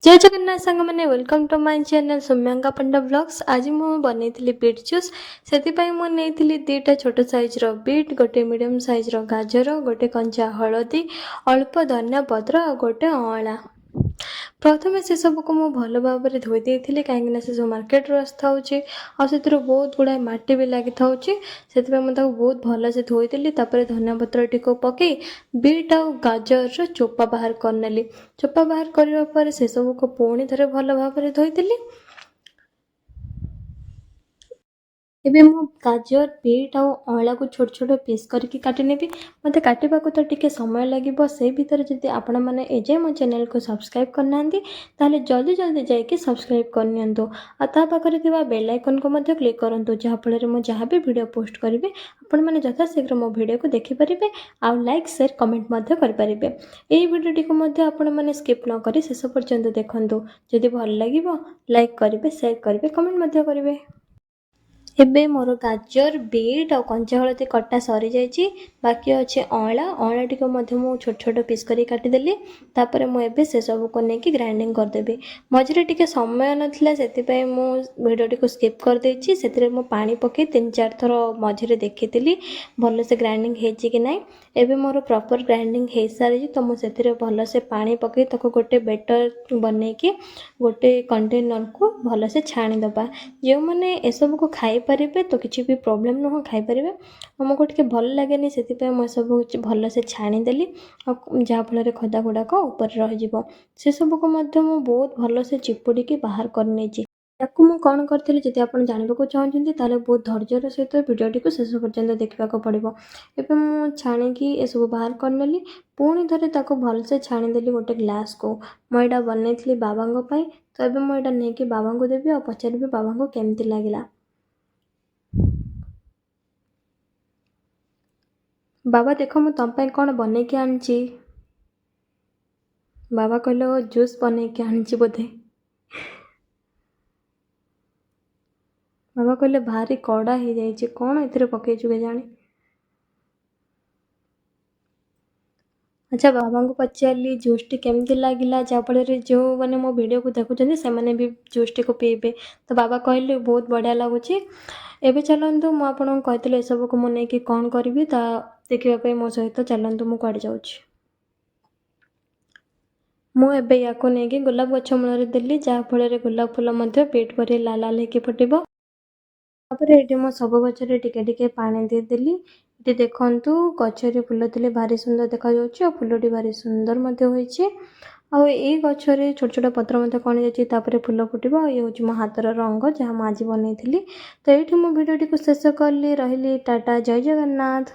जय जगन्नाथ सांग मैंने welcome to my channel Soumyanka Panda blogs. आज मुझे बनई बीट जूस से मुझे दुईटा छोट साइज बीट गोटे मीडियम साइज गाजर गोटे कंचा हलदी अल्प धनिया पत्र और गोटे अँला प्रथम से सबको मुझे भल भाव में धोई देती कहीं से सब मार्केट आसता बहुत गुड़ा मटी भी लगी था से मुझे बहुत भल से धोईदेली धनिया पत्र टी पकई बीट आ गाजर चोपा बाहर करनेली। चोपा बाहर करने से सबको पुणी थे भल भाव में धोईदेली। एबे मु गाजर बीट आ अँला को छोट छोट पीस करके काटिनेबी। मते काटिबा को तो टिके समय लागिबो से भीतर जदि आपण माने एजे मो चैनल को सब्सक्राइब करनांती ताले जल्दी जल्दी जाइए सब्सक्राइब करनियंतु आ ता पाखरे थिबा बेल आइकन को मध्य क्लिक करंतु जहा फଳରେ मु जहा भी वीडियो पोस्ट करिवे आपण माने यथा शीघ्र मो वीडियो को देखि परिबे आ लाइक शेयर कमेंट मध्य करि परिबे। एई वीडियोटी को मध्य आपण माने स्किप न करी शेष पर्यंत देखंतु। जदि भल लागिबो लाइक करिवे शेयर करिवे कमेंट मध्य करिवे। एबे मोर गाजर बीट और कंचा हलदी कटा सरी जाइए बाकी अच्छे अँला अँला टी मु छोट छोट पीस कर काटिदेली। तापर मुझे से सब को लेकिन ग्राइंडिंग करदेवी। मझे टी समय नाला से भिडियो टी स्किप करदे से पानी पकई 3-4 थर मझे देखी भल से ग्राइंडिंग होती कि ना। एबे मोर प्रॉपर ग्राइंडिंग हो सारी तो मुझे भल से पानी पकई ताको गोटे बेटर बनईकी गोटे कंटेनर को भल से छाणीदबा। जो मैंने एसबू को खाई पारे तो किसी भी प्रॉब्लम नुह खाई पारे आमको टे भल लगे से सब भल से छाणीदेली जहाँफल खदा गुड़ाक ऊपर रही से सबको बहुत भल से चिपुड़ी बाहर करनी। याकू मु कौन करी जदि आप जानवा चाहते बहुत धैर्यर सहित भिडियोटी को शेष पर्यंत देखा पड़ो। एवं मु छाणिकी एसबू बाहर करनेली पुणी थे भल से छाणीदेली गोटे ग्लास को मुझा बनई बाबा तो ये मुझे नहीं बाबा को देवी और पचारि बाबा को केमती लगला। बाबा देख मु तुम कौन बनईकी आनी। बाबा कहले जूस बनईकी आनी बोधे। बाबा कहले भारी कड़ा हो जाए कौन ए पकईचु के जानी। अच्छा बाबा को पचारि जूसटी केमती लगिला जहाँफल जो मैंने मो वीडियो को देखुं से मैंने भी जूसटी को पीबे तो बाबा कहले बहुत बढ़िया लगुच। एबे चलतु मुझे कहती ए सब को मुझे कौन करी देखापी मो सहित चलतु मु कड़े जाऊँ। मुझे या नहीं गोलाप गछ मूल देली जहाँफल गोलाप फूल पेट पर लाल लाल होकर फुटब। तापर ये मो सब गचरे टिके टिके पानी देदेली। ये देखंतु गचरे फूल थे भारी सुंदर देखा जाउछि और फूलटी भारी सुंदर मध्य होइछि। आ ये गचरे छोट छोट पत्र मध्य कण जाइए फूल फुटब। ये हूँ मो हाथर रंग जहाँ मुझे बनई। तो ये मो भिडियोटी को शेष कली रही टाटा जय जगन्नाथ।